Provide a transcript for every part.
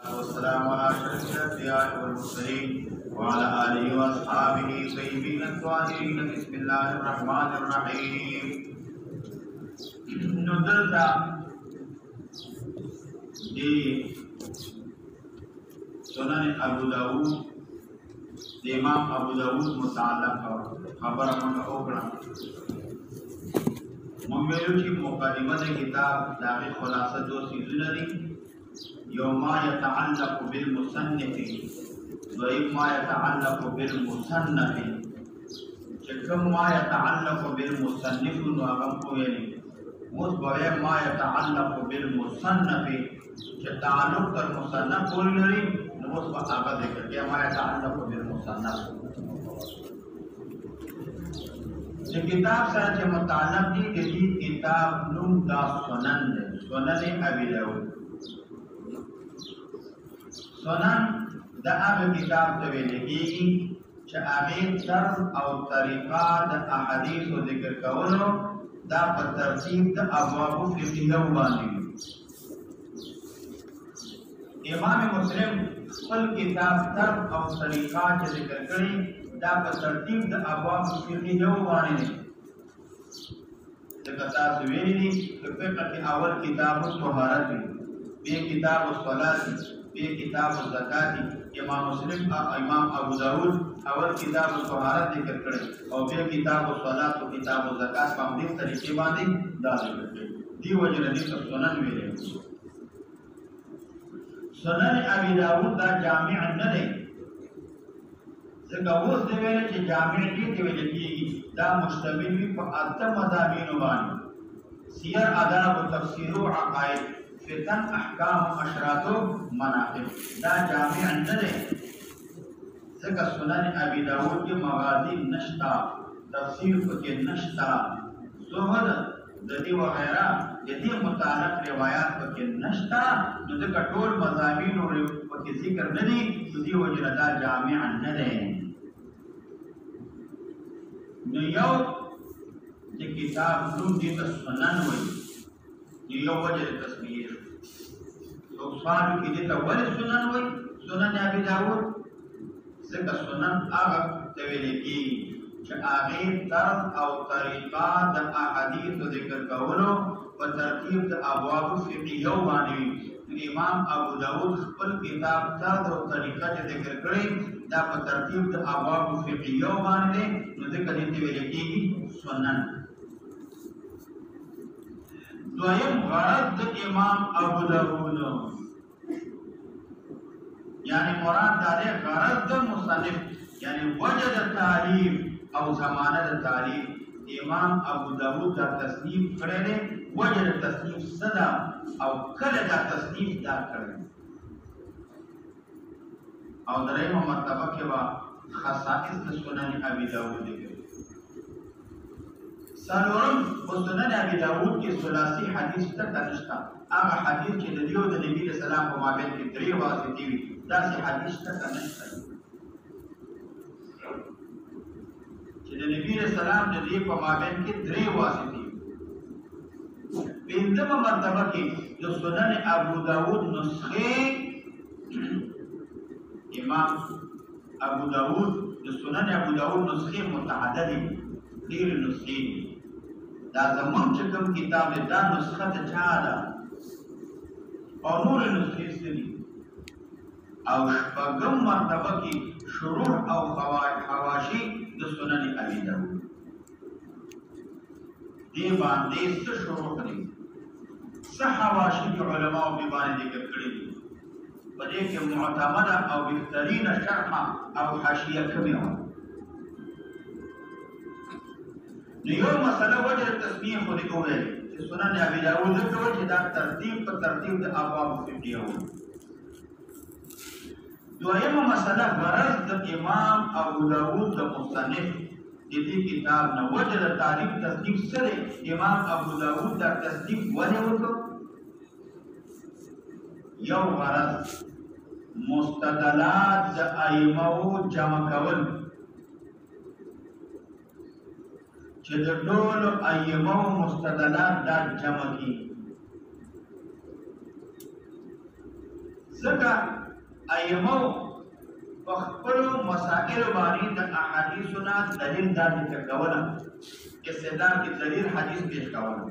والسلام على أشرف الأنبياء والمرسلين وعلى آله وأصحابه الطيبين الطاهرين. بسم الله الرحمن الرحيم. ندلتا دي سنن أبو داود دي امام ابو داود متعلق خبر من اوکړه مملو چې مقدمه د کتاب داغه خلاصه دو سیزونه دي. يوم ما يتعلق بالمصنف وما يتعلق بالمصنف. چکم ما يتعلق بالمصنف نو هغه کوي اوس به ما يتعلق بالمصنف چې تعلق تر مصنف پورې لري نو اوس به هغه ذکر کوي ما يتعلق بالمصنف. چې کتاب سره چې متعلق دي د دې کتاب نوم دا سنن دی، سنن ابي داود. سنن دا هغه کتاب ته ویل کېږي چې هغه طرز او طریقه د احادیثو ذکر کولو دا په ترتیب د ابواب فقهیه باندې. امام مسلم خپل کتاب طرز او طریقه چې ذکر کړي دا په ترتیب د ابواب فقهیه باندې. دا تاسو ویلي دي چې فقه کې اول کتاب الطهارت دی، بیا کتاب الصلاه، بیا کتاب الزکات. امام مسلم امام ابو داود اول کتاب الطهارت ذکر کړي او بیا کتاب الصلاه او کتاب الزکات په دې طریقې باندې دا ذکر کړي. دی وجه دې سنن ویلي. سنن ابي داود دا جامع نه دی، ځکه اوس دی ویل چې جامع دې ته ویل کېږي دا مشتمل وي په اته مضامینو باندې: سیر، آداب، تفسیر او عقاید، فتن، احکام، اشراط او مناقب. دا جامع نه دی، ځکه سنن ابي داود کې مغازی نشتا، تفسیر پکې نشتا، زهد د دې وغیرہ د دې متعلق روایت پکې نشتا، نو ځکه ټول مضامین پکې ذکر نه دي، د دې وجه دا جامع نه دی. نو یو د کتاب نوم دې ته سنن وایي، یو وجه د تسمیه او سوال کې دې ته ولې سنن وایي؟ سنن ابي داود ځکه سنن هغه ته ویل کېږي چې هغې طرز او طریقه د احادیثو ذکر کولو په ترتیب د ابوابو فقهیو باندې وي. امام ابو داود خپل کتاب طرز او طریقه چې ذکر کړي دا په ترتیب د ابوابو فقهیو باندې دی، نو ځکه دې ته ویل کېږي سنن. دویم غرض د امام ابو داود یعنی مراد دا دی غرض د مصنف یعنی وجه د تعریف او زمانه د تعریف. امام ابو داود دا تصنیف کړی دی، وجه د تصنیف څه ده او کله دا تصنیف دا کړی. او دریمه مرتبه کې به خصائص د سنن ابي داود دی. څلورم په سنن ابي داود کې ثلاثي حدیث ته نشته. هغه حدیث چې د دیو د نبی صلی الله علیه وسلم په مابین کې درې واسطې وي داسې حدیث ته نشته چې د نبی صلی الله علیه وسلم د دې په مابین کې درې واسطې وي. پنځمه مرتبه کې د سنن ابو داود نسخې امام ابو داود د سنن ابو داود نسخې متعددې ډېرې نسخې دي. دا زموږ چې کوم کتاب دی دا نسخه د چا ده او نورې نسخې څه دي. او شپږم مرتبه کې شروح او حواشي د سنن ابي داود. دې باندې څه شروح دي، څه حواشي د علماو په باندې ذکر کړي دي. په دې کې معتمده او بهترینه شرحه او حاشیه کومه وه. نو یو مسله وجه تسمیه خو دې وویل چې سنن ابي داود ذکر چې دا ترتیب په ترتیب د ابواب فقهیه وو. دویمه مسله غرض د امام ابو داود د مصنف د دې کتاب نه وجه د تعریف تصنیف څه دی. امام ابو داود دا تصنیف ولې وکړ؟ یو غرض مستدلات د ائمو جمع کول چې د ټولو ائمو مستدلات دا جمع کړي. ځکه ائمو په خپلو مسائلو باندې د احادیثو نه دلیل داسې کوله استدلال کې دلیل حدیث پیش کوله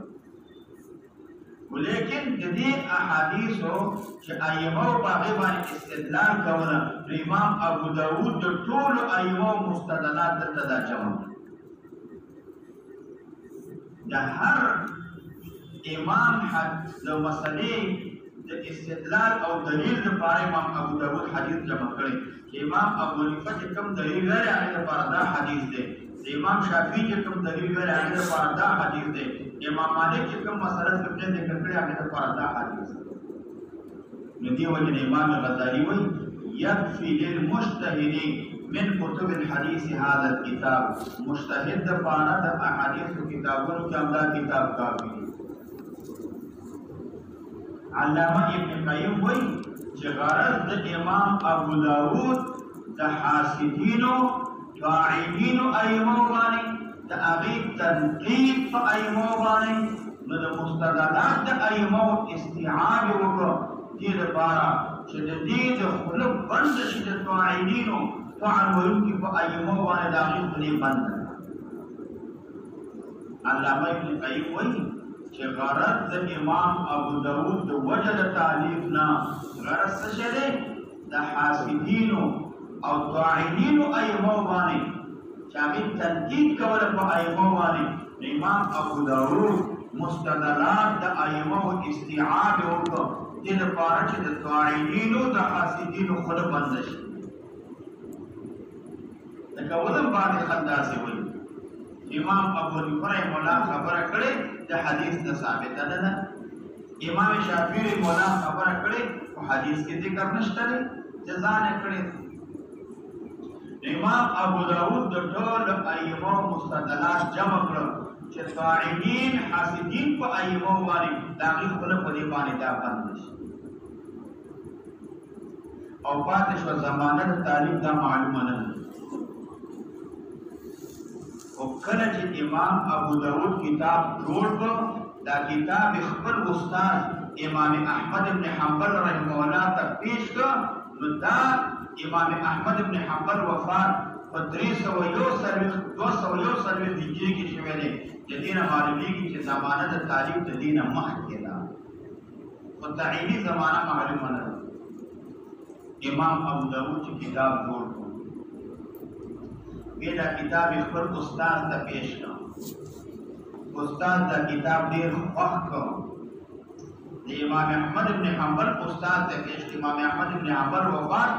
ولیکن د دې احادیثو چې ائمو په هغې باندې استدلال کوله نو امام ابو داود د ټولو ائمو مستدلات دلته دا جمع د هر امام د مسلې د استدلال او دلیل لپاره امام ابو داود حدیث جمع کړی چې امام ابو حنیفه چې کوم دلیل لري هغې لپاره دا حدیث دی د امام شافعي چې کوم دلیل لري هغې لپاره دا حدیث دی امام مالک چې کوم مسله فقهي ذکر کړې هغې لپاره دا حدیث دی نو دې وجې نه امام غزالي وایي یکفي للمجتهد من کتب الحدیث هذا الكتاب مجتهد دپاره د احادیثو کتابونو کې همدا کتاب کافي دی علامه ابن قیم وایي چې غرض د امام ابو داود د حاسدینو طاعنینو ائمو باندې د هغې تنقید په ائمو باندې نو د مستدلات د ائمو استیعاب یې وکړو دې لپاره چې د دې د خوله بنده شي د طاعنینو طعن ویونکي په ائمو باندې د هغې خولې بنده علامه ابن قیم وایي چې غرض د امام ابو داود د وجه د تالیف نه غرض څه شی دی د حاسدینو او طاعنینو ائمو باندې چې هغې تنقید کوله په ائمو باندې امام ابو داود مستدلات د ائمو استیعاب یې وکړو دې لپاره چې د طاعنینو د حاسدینو خوله بنده شي لکه ولم باندې خلک داسې وایي امام ابو حنیفه رحمه الله خبره کړې د حدیث نه ثابته نه ده امام شافعي رحمه الله خبره کړې خو حدیث کې ذکر نشته دی چې ځان یې کړی امام ابو داود د ټولو ائمو مستدلات جمع کړل چې طاعنین حاسدین په ائمو باندې د هغې خوله په دې باندې دا بنده شي او پاتې شوه زمانه د تعلیم دا معلومه نه ده او کله چې امام ابو داود کتاب جوړ کړ دا کتاب خپل استاد امام احمد بن حنبل رحمه الله ته پیش کړ نو دا امام احمد بن حنبل وفات په 341 هجري کې شوی دی د دې نه معلومیږي چې زمانه د تعلیم د دې نه مخکې ده خو تعیني زمانه معلومه نه ده امام ابو داود چې کتاب جوړ کړ بیا دا کتاب خپل استاد ته پیش کړ استاد دا کتاب ډېر خوښ کړ د امام احمد بن حنبل استاد ته پیش کړ امام احمد بن حنبل وفات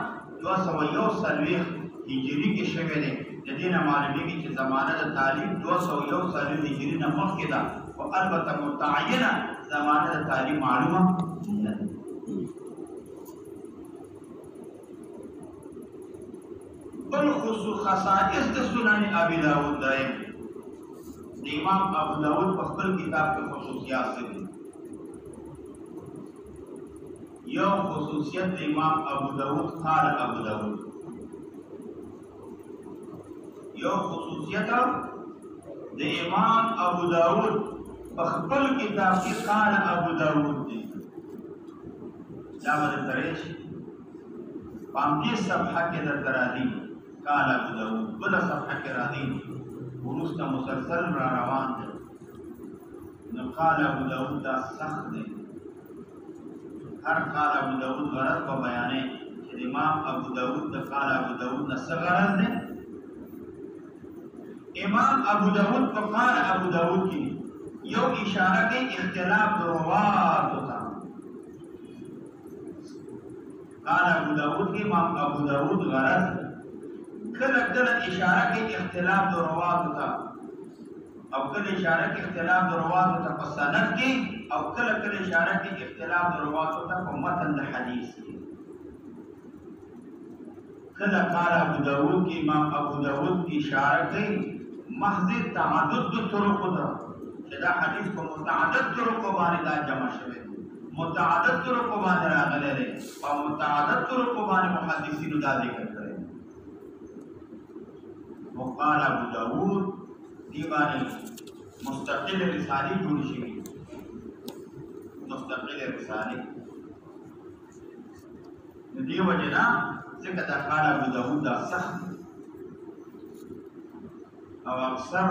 241 هجري کې شوی دی د دې نه معلومیږي چې زمانه د تعلیم 241 هجري نه مخکې ده خو البته متعینه زمانه د تعلیم معلومه نه ده بل خصائص د سنن ابي داود دی د امام ابو داود په خپل کتاب کې خصوصیات څه دي یو خصوصیت د امام ابو داود قال ابو داود یو خصوصیت د امام ابو داود په خپل کتاب کې قال ابو داود دی دا باندې درې شي پامدې صفحه کې درته راځي قال ابو داود بل صفحه کې راځي ورسته مسلسل را روان دی نو قال ابو داود دا سخت دی هر قال ابو داود غرض په بیانې چې امام ابو داود د قال ابو داود نه څه غرض دی امام ابو داود په قال ابو داود کې یو اشاره کوي اختلاف د رواتو ته قال ابو داود کې امام ابو داود غرض کله کله اشاره کوي اختلاف د رواتو ته او کله اشاره کوي اختلاف د رواتو ته په سند کې او کله کله اشاره کوي اختلاف د رواتو ته په متن د حدیث کې کله قال ابو داود کې امام ابو داود اشاره کوي محض تعدد د طرق ته چې دا حدیث په متعدد طرق باندې دا جمع شوی متعدد طرق باندې راغلی دی او متعدد طرق باندې محدثینو دا ذکر کړی وقال ابو داود دی باندې مستقل رسالې جوړې شوې مستقل رسالې دې وجه نه ځکه دا قال ابو داود دا سخت او اکثر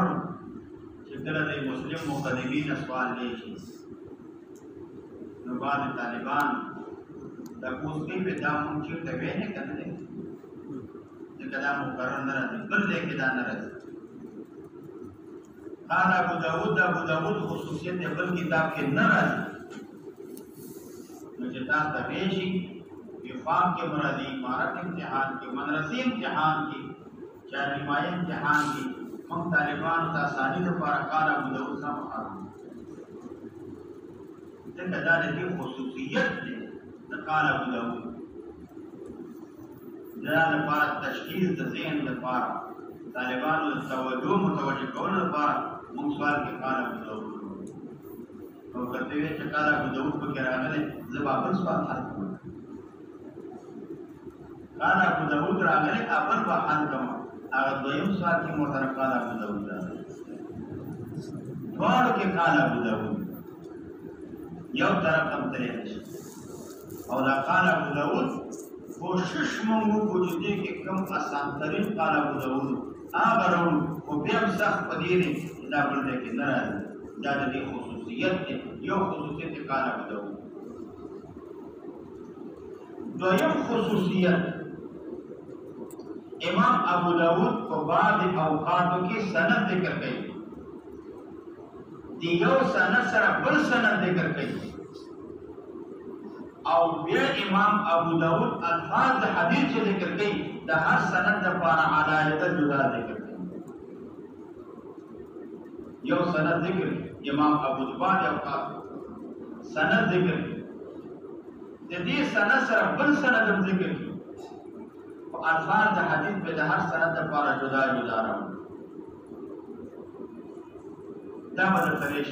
چې کله د مسلم مقدمین سوال دی شي نو بعض طالبان دا کوسکي په دا مونږ چې ته وینې کنه دې دا مقرر نه راځي بل دې کې دا نه راځي قال ابو داود خصوصیت دې بل کتاب کې نه راځي نو چې تاسو ته ویشي وفاق کې مرادي امارت امتحان کې مدرسې امتحان کې جامعه امتحان کې موږ طالبان ته آساني لپاره قال ابو داود سم حرام ځکه دا دې خصوصیت دی د قال ابو داود دا لپاره تشخیص د ذهن لپاره طالبانو توجه متوجه کول لپاره موږ سوال کې قال ابو داود او کته وی چې قال ابو داود په کې راغلي زبابل سوال حل کوم قال ابو داود راغلي اول په حل کوم هغه دویم سوال کې محترم قال ابو داود راغلي ټول کې قال ابو داود یو طرف هم تللی او دا قال ابو داود کوشش مونږ وکړو چې کې کم آسان ترین قال ابو داود هغه راو او بیا سخت پدې نه دا بل دې کې نه راځي دا د خصوصیت دی یو خصوصیت قال ابو داود دویم خصوصیت امام ابو داود په بعض اوقاتو کې سند ذکر کوي دی یو سند سره بل سند ذکر کوي او بیا امام ابو داود الفاظ د حدیث چې ذکر کوي د هر سند لپاره علاوه جدا ذکر کوي یو سند ذکر امام ابو داود او سند ذکر د دې سند سره بل سند ذکر کوي او الفاظ د حدیث په د هر سند لپاره جدا جدا راوړي دا بدل تریش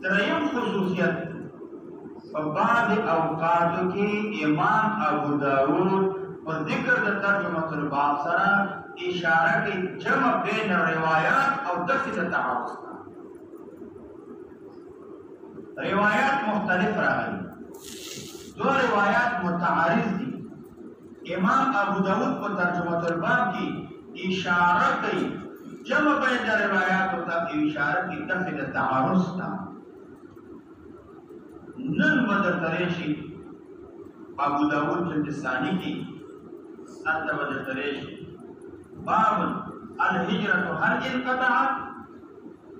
دریم خصوصیت په بعض اوقاتو کې امام ابو داود په ذکر د ترجمه الباب سره اشاره کوي جمع بین روایات او دفع تعارض روایات مختلف راغلي دو روایات متعارض دي امام ابو داود په ترجمه الباب کې اشاره کوي جمع بین روایات او اشاره کوي دفع تعارض نن بدر تریشی ابو داود جلد ثانی کی انت بدر تریشی باب الهجرت هل انقطعت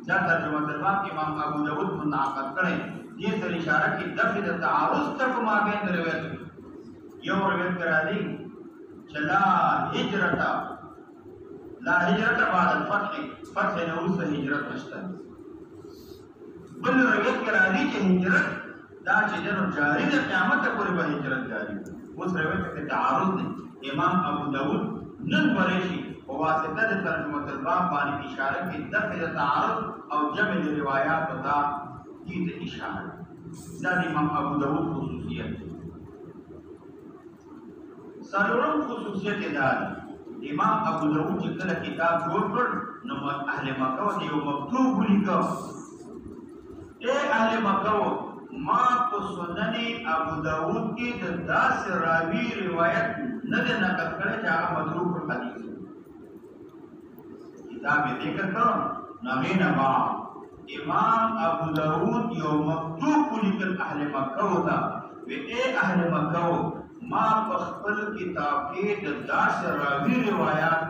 دا ترجمه الباب امام ابو داود منعقد کرے یہ سر اشارہ کی دفع تعارض تک ما بین روایت یو روایت کرا دی چلا ہجرت لا ہجرت بعد الفتح فتح نوس ہجرت نشتا بل روایت کرا دی کہ ہجرت دا چې جنو جاری د قیامت پورې به هجرت جاری اوس روایت کې تعارض دی امام ابو داود نن ورشي په واسطه د ترجمه الباب باندې اشاره کې دفع تعارض او جمع روایات وتا دې اشاره دا امام ابو داود خصوصیت څلورم خصوصیت دا امام ابو داود چې کله کتاب جوړ کړ نو اهل مکه یو مکتوب ولیکو اے اهل مکه ما په سنن ابو داود کې د داس راوی روایت نه ده نقل کړی چې هغه متروک حدیث کتاب یې ذکر کړو نغینا با امام ابو داود یو مکتوب لیکل اهل مکه وتا وی اے اهل مکه ما په خپل کتاب کې د داس راوی روایت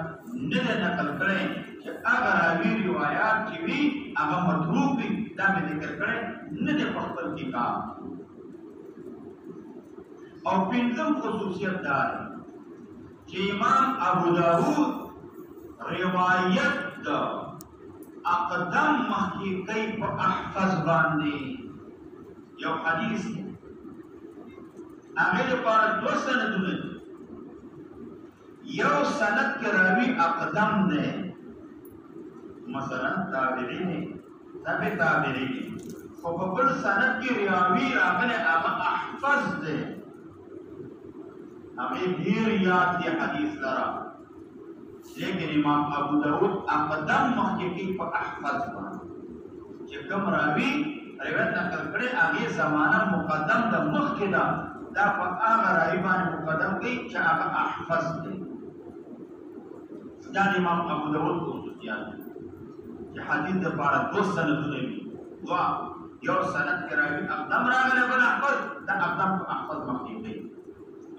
نه ده نقل کړی چې هغه راوی روایت چې وی هغه متروک وي دا مې ذکر کړی نه ده په خپل کتاب او پنځم خصوصیت دا چې امام ابو داود روایت د اقدم مخکې کوي په احفظ باندې یو حدیث هغه لپاره دو سندونه یو سند کې راوي اقدم ده مثلا تابعین تابعین خو په بل سند کې راوي راغلی هغه احفظ ده هغه ډیر یاد دی حدیث لرا لیکن امام ابو داود اقدم مخکې په احفظ باندې چې کوم راوي روایت نقل کړي هغه زمانہ مقدم د مخکې دا دا په هغه راوي باندې مقدم کوي چې هغه احفظ دی. دا د امام ابو داود خصوصیات دي چې حدیث دپاره دوه سندونه وي، یو سند کې راوي اقدم راغلی بل احفظ، دا اقدم په احفظ مخکې کوي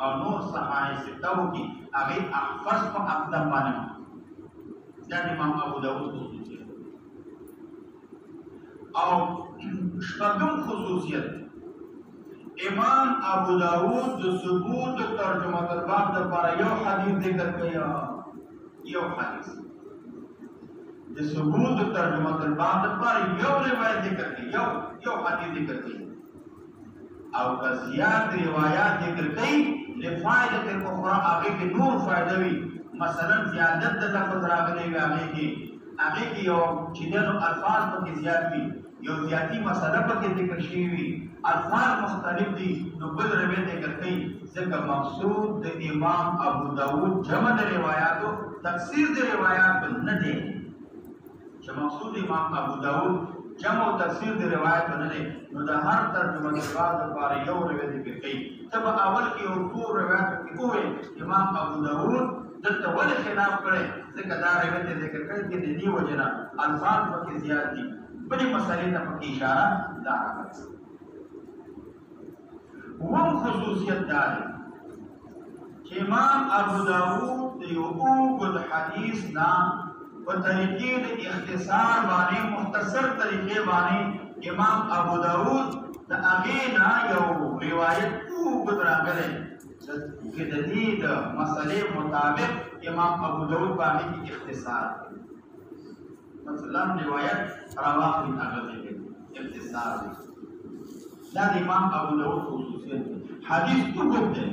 او نور صحاح ستهو کې هغې احفظ په اقدم باندې مخکې. دا د امام ابو داود خصوصیت. او شپږم خصوصیت امام ابو داود د ثبوت ترجمه الباب دپاره یو حدیث ذکر کوي، یو حدیث د ثبوت ترجمه الباب دپاره یو روایت ذکر کوي، یو حدیث ذکر کوي. او که زیات روایات ذکر کوي لفائدة الاخرى هغې کې نور فائده وي، مثلا زیادت د لفظ راغلی وي هغې کې یو چې دی نو الفاظ پکې زیات وي، یو زیاتی مسله پکې ذکر شوي وي، الفاظ مختلف دي، نو بل روایت ذکر کوي. ځکه مقصود د امام ابو داود جمع د روایاتو تفسیر د روایاتو نه دی، چې مقصود امام ابو داود جمع او تفسیر د روایاتو نه دی، نو د هر ترجمه الباب دپاره یو روایت ذکر کوي. ته به اول کې یو ټول روایاتو کې ووایې امام ابو داود دلته ولې خلاف کړی، ځکه دا روایت یې ذکر کړی چې د دې وجې نه الفاظ پکې زیات دي، بلې مسئلې ته پکې اشاره دا راغلی. اووم خصوصیت دا دی چې امام ابو داود د یو اوږد حدیث نه په طریقې د اختصار باندې مختصر طریقې باندې امام ابو داود د هغې نه یو روایت اوږد راغلی چې د دې د مسئلې مطابق امام ابو داود په هغې کې اختصار کوي. مثلا روایت راواخلي هغه ځای کې اختصار دی. دا د امام ابو داود خصوصیت دی. حدیث اوږد دی،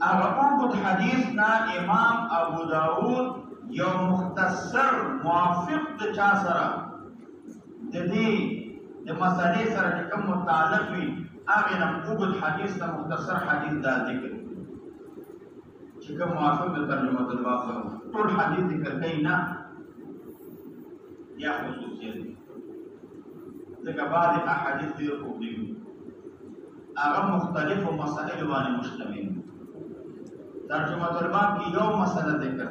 هغه اوږد حدیث نه امام ابو داود یو مختصر موافق د چا سره د دې د مسئلې سره چې کوم متعلق وي هغې نه اوږد حدیث ته مختصر حدیث دا ذکر چې کوم موافق د ترجمه الباب سره ټول حدیث ذکر کوي نه، یا خصوصیت دی. ځکه بعضې احادیث ډېر اوږدې وي، هغه مختلفو مسایلو باندې مشتمل. ترجمه الباب کې یو مسله ذکر،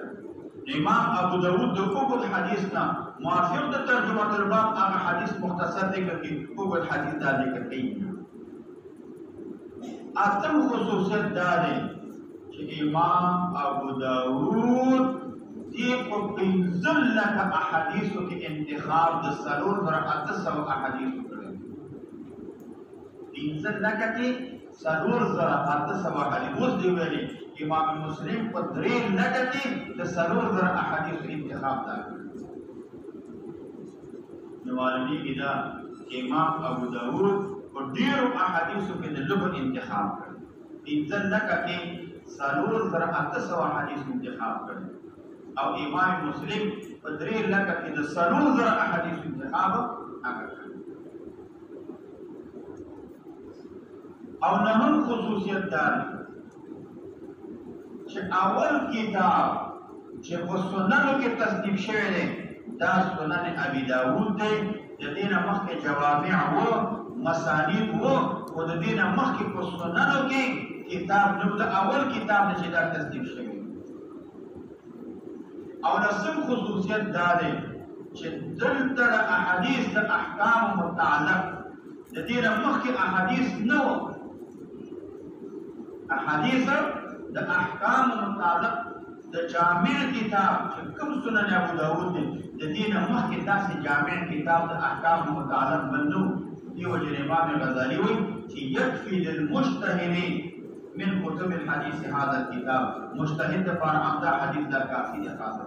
امام ابو داود د اوږد حدیث نه موافق د ترجمه الباب هغه حدیث مختصر ذکر کوي، اوږد حدیث دا ذکر کوي. اتم خصوصیت دا دی چې امام ابو داود دې په 15 احادیثو کې انتخاب د 4800 احادیثو کړی. 15 کې 4800 احادیث. اوس دی ویلي امام مسلم په 3 کې د 4000 احادیثو انتخاب دا کړی. نو معلومیږي دا امام ابو داود په ډېرو احادیثو کې د لږو انتخاب کړی. 15 کې 4800 احادیث انتخاب کړی او امام مسلم په 3 کې د 4000 احادیث انتخاب هغه کړی. او نهم خصوصیت دا چې اول کتاب چې په سننو کې تصنیف شوی دی دا سنن ابي داود دی. د دې نه مخکې جوامع و مسانید و خو د دې نه مخکې په سننو کې کتاب نو د اول کتاب چې دا تصنیف شوی. او لسم خصوصیت دا دی چې دلته د احادیث د احکام متعلق د دې نه مخکې احادیث نه و. احادیث د احکام متعلق د جامع کتاب چې کوم سنن ابو داود دی د دې نه مخکې داسې جامع کتاب د احکام متعلق بل نه و. دې وجې امام غزالي وایي چې یکفي للمجتهد من کتب الحدیث هذا الكتاب. مجتهد دپاره همدا حدیث دا کافي دی. خاصتا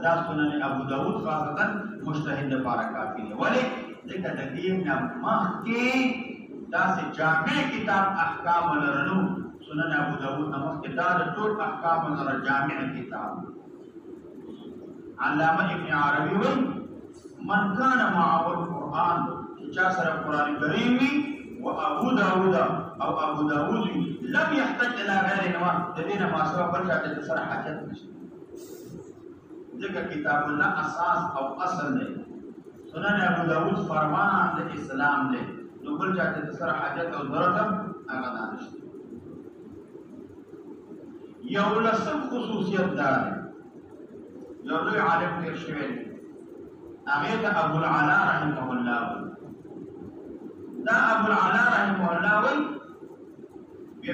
دا سنن ابو داود خاصتا مجتهد دپاره کافي دی. ولې ځکه د دې نه مخکې داسې جامع کتاب احکام لرلو. سنن ابو داود نه مخکې دا د ټول احکامو سره جامع کتاب. علامه ابن عربي وایي من كان معه القرآن چې چا سره قرآن کریم وي و ابو داود او ابو داود لم يحتج الى غيرهما د دې نه ما سره بل چا ته سره حاجت نشته. ځکه کتاب الله اساس او اصل دی. سنن ابو داود فرمان د اسلام دی. نو بل چاته سره حاجت او ضرورت هغه نشته. یو لسم خصوصیت دا دی، یو لوی عالم تیر شوی دی هغې ته ابوالعلا رحمه الله وایي. دا ابوالعلا رحمه الله وایي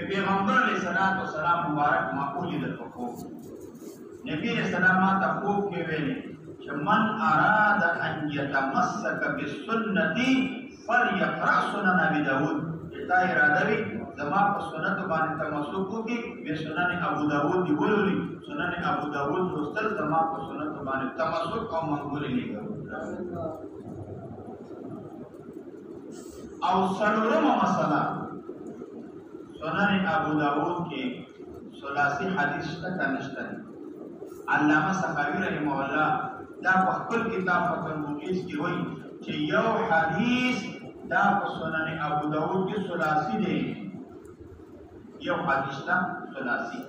پیغمبر علیه السلام مبارک ما ولیدل په خوب. نبی علیه السلام ما ته خوب کې ویلي چې من اراد ان یتمسک بسنتي فلیقرأ سنن ابي داود. دا اراده وي زما په سنتو باندې تمسک وکړي، بیا سنن ابو داود دي ولولي. سنن ابو داود لوستل زما په سنتو باندې تمسک او منګولې لګوي. او څلورمه مسله سنن ابو داود کې ثلاثي حدیث شته که نشته؟ علامه سخاوي رحمه الله دا په خپل کتاب فتح المغیث کې وایي چې یو حدیث دا په سنن ابو داود کې ثلاثي دی. یو حدیث دا ثلاثي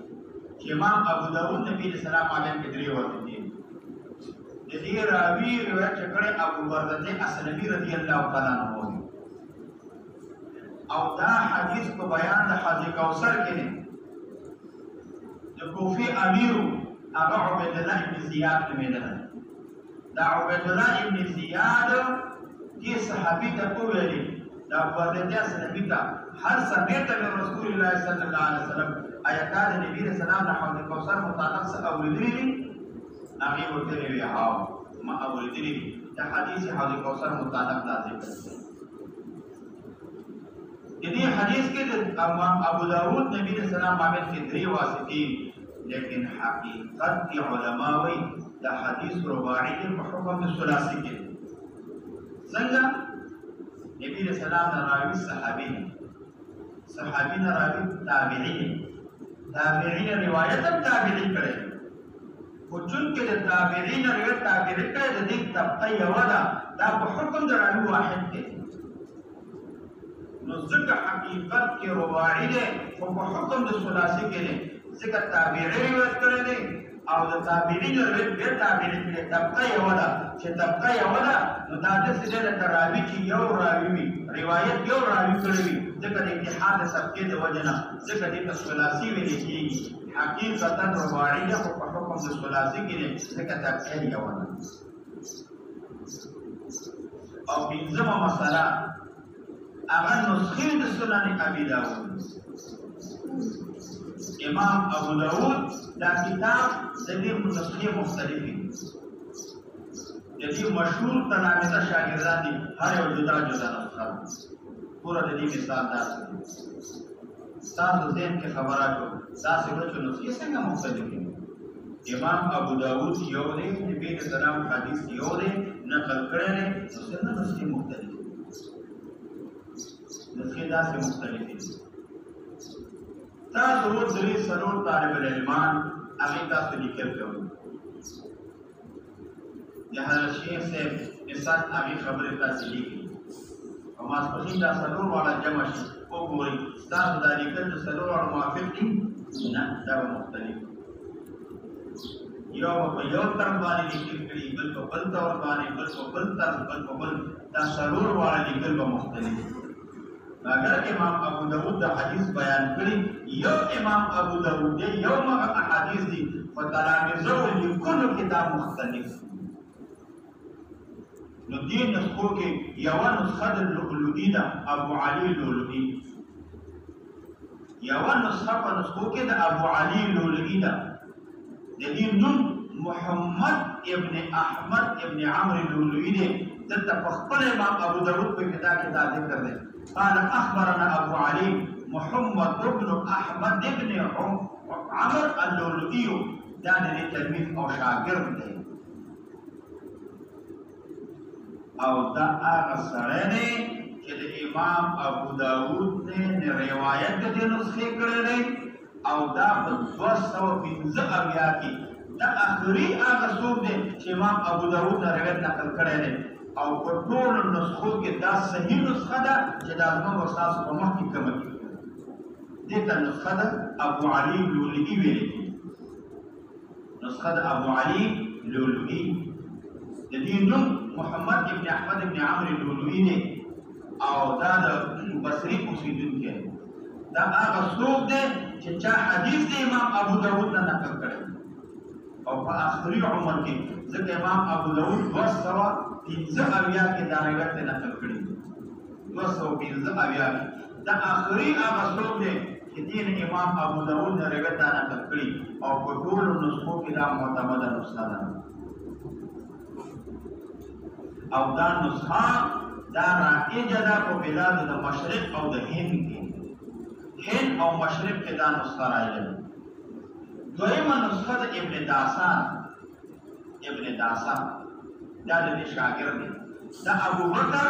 چې امام ابو داود نبی صلی الله علیه وسلم درې ورته دي. د دې راوي روایت کړي ابو برده اسلمي رضی الله تعالی عنہ. او دا حدیث په بیان د حاجی کوثر کې دی. د کوفی امیر هغه عبید الله ابن زیاد نومېده. دا عبید الله ابن زیاد دې صحابي ته وویلي دا برده اسلمي ته هل سمعت من رسول الله صلی الله علیه وسلم آیا تا د نبی رسول الله د حوض کوثر متعلق څه اورېدلي دي؟ هغې ورته ویلي ها ما اورېدلي دي. دا حدیث حوض کوثر متعلق دا ذکر دی. د دې حدیث کې د ابو داود نبی رسول الله مابین کې درې واسطې، لیکن حقیقت کې علما وایي دا حدیث رباعي په حکم د ثلاثي کې. څنګه؟ نبی رسول الله نه راوي صحابي دی، صحابي نه راوي تابعي دی، تابعي نه روایت هم تابعي کړی. خو چونکې د تابعي نه روایت تابعي کړی د دې طبقه یوه ده، دا په حکم د راوي واحد دی. نو ځکه حقیقت کې رباعي دی خو په حکم د ثلاثي کې دی، ځکه تابعي روایت کړی دی او د تابعي نه روایت بیا تابعي کړی. طبقه یوه ده، چې طبقه یوه ده نو دا داسې دی لکه راوي چې یو راوي وي، روایت یو راوي کړی وي، ځکه د اتحاد د طبقې د وجې نه ځکه دې ته ثلاثي ویل کېږي. حقیقتا رباعي دی خو په حکم د ثلاثي کې دی، ځکه طبقه یوه ده. او پنځمه مسله هغه نسخې د سنن ابي داود. امام ابو داود دا کتاب د دې نسخې مختلفې دي. د دې مشهور تلامذه شاګردان دي، هر یو جدا جدا نسخه ده. پوره د دې مثال داسې دی. ستاسو ذهن کې خبره کړو داسې ده چې نسخې څنګه مختلفې دي. امام ابو داود یو دی، نبي د سلام حدیث یو دی، نقل کړی دی، نو څنګه نسخې مختلفې دي؟ نسخې داسې مختلفې دي. تاسو اوس درې څلور طالب العلمان هغې تاسو لیکل کوئ. د حضرت شیخ صاحب مثال هغې خبرې تاسې لیکي. او ماسپښین دا څلور واړه جمع شي وګورئ ستاسو دا لیکل د څلور واړو موافق دي؟ نه، دا به مختلف دي. یو به په یو طرف باندې لیکل کړي، بل په بل طور باندې، بل په بل طرف، بل په بل. دا څلور واړه لیکل به مختلف دي. اگر امام ابو داود دا حدیث بیان کړي، یو امام ابو داود دی، یو مغه احادیث دي، فتلامذه لیکلو کتاب مختلف. نو دې نسخو کې یوه نسخه د لؤلؤي ده، ابو علي لؤلؤي. یوه نسخه په نسخو کې د ابو علي لؤلؤي ده. د دې نوم محمد ابن احمد ابن عمرو لؤلؤي دی. دلته په خپل امام ابو داود په کتاب کې دا ذکر دی. قال اخبرنا ابو علي محمد بن احمد بن عمرو اللؤلؤي. دا د تلميذ او شاګرد دی. او دا هغه سړی دی چې د امام ابو داود نه روایت د دې نسخې کړی دی. او دا په 215 کې دا اخري هغه څوک دی چې امام ابو داود نه روایت نقل کړی دی. او په ټولو نسخو کې دا صحیح نسخه ده چې دا زموږ استاد په مخ کې کومه کېږي. دې ته نسخه ده ابو علي لؤلؤي ویل کېږي. نسخه ده ابو علي لؤلؤي. د دې نوم محمد ابن احمد ابن عمرو لؤلؤي دی. او دا د بصری اوسیدونکی دا هغه څوک دی چې چا حدیث د امام ابو داود نه نقل کړی او په آخري عمر کې ځکه امام ابو داود 215 کې دا روایت نقل کړی 215 دا آخري هغه څوک دی چې دین امام ابو داود نه روایت نقل کړی او په ټولو نسخو کې دا معتمده نسخه ده او دا نسخه دا رائجه ده په بلاد د مشرق او د هند کې هند او مشرق کې دا نسخه رائجه ده دویمه نسخه د ابن داسان دا د شاګرد دی دا ابو بکر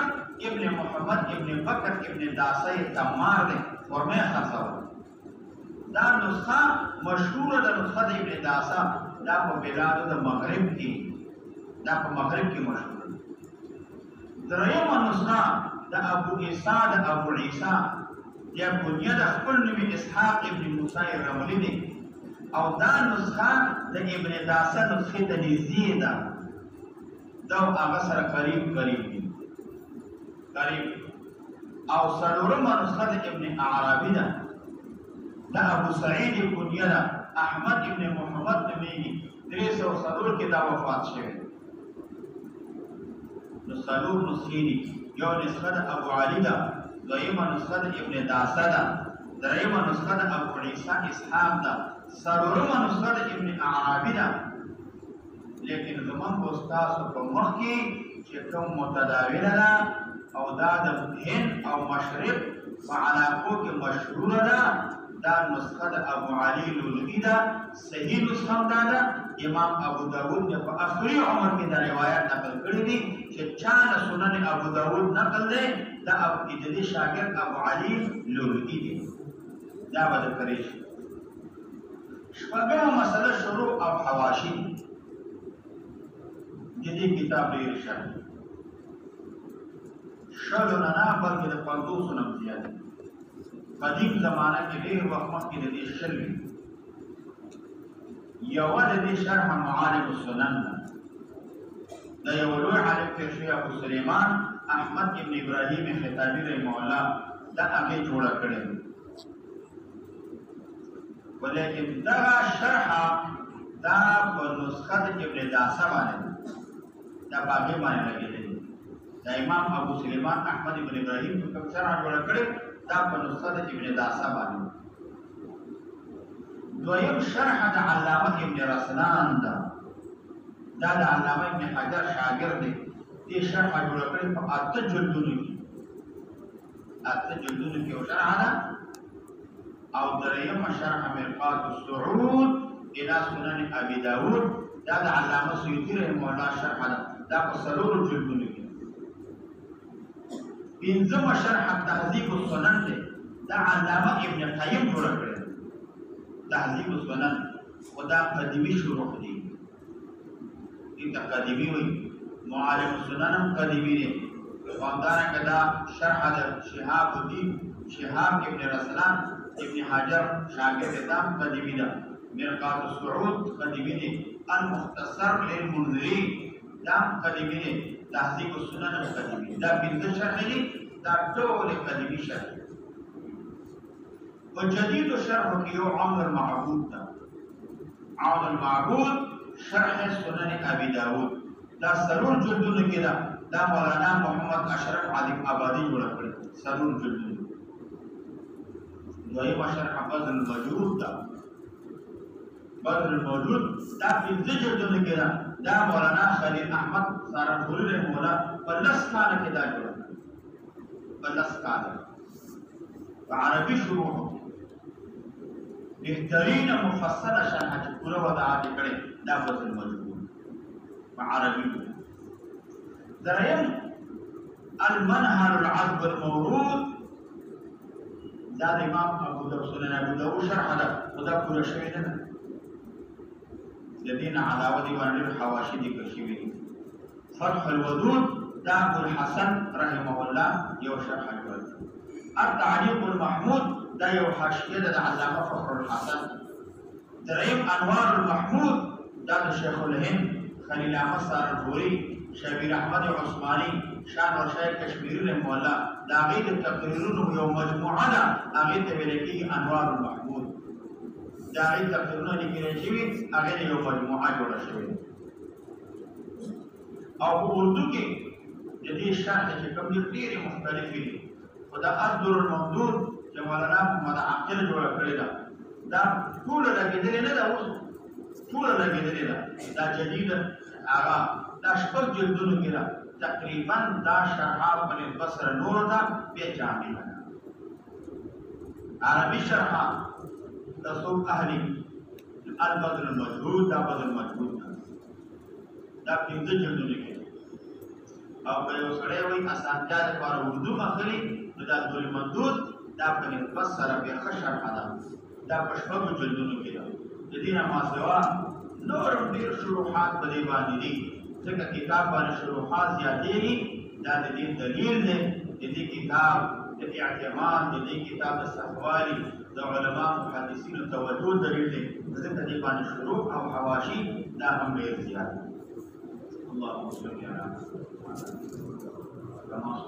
ابن محمد ابن بکر ابن داسه تمار دی ورمه خاصه دا نسخه مشهوره د نسخه د ابن داسه دا په بلاد د مغرب کې مشهوره درېمه نسخه د ابو عیسی یا بنیاد خپل نوم اسحاق ابن موسی رملی دی او دا نسخه د ابن داسه نسخه د نزی ده دا هغه سره قریب دی او څلورمه نسخه د ابن عربی ده دا ابو سعید بنیاد احمد ابن محمد نمیږي 304 کې دا وفات شوی نو څلور نسخې دي یو نسخه د ابو علی ده دویمه نسخه د ابن داسه ده درېیمه نسخه د ابو عیسی اسحاق ده څلورمه نسخه د ابن عربی ده لیکن زمون په استاسو په مخ کې چې کوم متداوله ده او دا د هند او مشرق په علاقو کې مشهوره ده دا نسخه د ابو علی لولوی ده صحیح نسخه ده امام ابو داود نے په آخري عمر کې دا روایت نقل کړی دي چې چا د سنن ابو داود نقل دی دا ابتدایي شاګرد ابو علی لولوی دی دا به کړی شي شپږمه مسله شروع او حواشی د دې کتاب ډېر شرح شلو نه بلکې د 500 نه زیات قدیم زمانہ کې ډېر وخت مخکې د دې شل یو د دې شرح معالم السنن دا یو لوی عالم کې شیخ ابو سلیمان احمد ابن ابراهیم خطابی رحمه الله دا هغه جوړ کړی ولیکن دا شرح دا په نسخه د ابن داسه باندې دا باقي باندې لګیدلی دا امام ابو سلیمان احمد ابن ابراهیم په شرح جوړ کړی دا په نسخه د ابن داسه باندې دویم شرح د علامه ابن رسلان دا د علامه ابن حجر شاګرد دی دې شرح جوړ کړی په 8 جلدونو کې او شرح ده او دریم شرح مرقات الصعود الى سنن ابي داود دا د علامه سیوطی رحمه الله شرح ده دا په 3 جلدونو کې پنځم شرح تهذیب السنن دی دا علامه ابن قیم جوړ کړی تهذیب السنن خدا قدیمی شروع دی دې قدیمی وي معالم السنن قدیمی دی وامدارنګه دا شرح د شهاب ابن رسلان ابن حجر شاګرد دام قدیمی ده مرقات الصعود قدیمی دی المختصر للمنذری دام قدیمی دی تهذیب السنن قدیمی دا پنځه شرح دي دا ټول قدیمی شرح وجديد شرح كيو عون المعبود ده عون المعبود شرح سنن ابي داود دا سرور جلدونه كده دا مولانا محمد اشرف عادل آبادی جوړ کړ سرور جلدونه دوی شرح بدر الموجود ده بدر الموجود دا پنځه جلدونه كده دا مولانا خلیل احمد سارپوری رحمه الله بلس کاله کې دا جوړ بلس کاله عربي شروع بهترین مفصله شرح چې پوره وضاحت کړي دا بدر الموجود عربي دریم المنهل العذب المورود دا امام ابو داود شرح ده خدا پوره شوی نه الذين علاوه دي باندې حواشي دي کشوي فتح الودود دا ابو الحسن رحمه الله یو شرح کړ التعليق المحمود دا یو حاشیه د علامه فخر الحسن دریم انوار المحمود دا د شیخ الهند خلیل احمد سارپوری شبیر احمد عثماني شان ورشای کشمیرونه مولا دا غید تقریرونو یو مجموعه ده هغه ته ویل کېږي انوار المحمود دا غید تقریرونه لیکل شوي هغه یو مجموعه جوړه شوې او په اردو کې د دې شرح چې کوم ډېرې مختلفې دي خو دا الدر الممدود چې مولانا محمد عاقل جوړه کړې ده دا ټوله لګېدلې نه ده اوس ټوله لګېدلې ده دا جدید هغه دا شپږ جلدونو کې ده تقریبا دا شرحه په بصره نور ده بیا جامع ده عربي شرحه د څوک اهلي البدر المجهود دا بدر المجهود ده دا پنځه جلدونه کې او که یو سړی وایي اسانتیا دپاره اردو اخلي نو دا الدر الممدود دا په نسبت سره بیا ښه شرحه ده دا په شپږو جلدونو کې ده د دې نه ماسوا نور هم ډېر شروحات په دې باندې دي ځکه کتاب باندې شروحات زیاتېږي دا د دې دلیل دی د دې کتاب د اعتماد د دې کتاب د صحوالي د علما محدثینو توجه دلیل دی ځکه دې باندې شروح او حواشي دا هم ډېر زیات دي اللهم صل علی محمد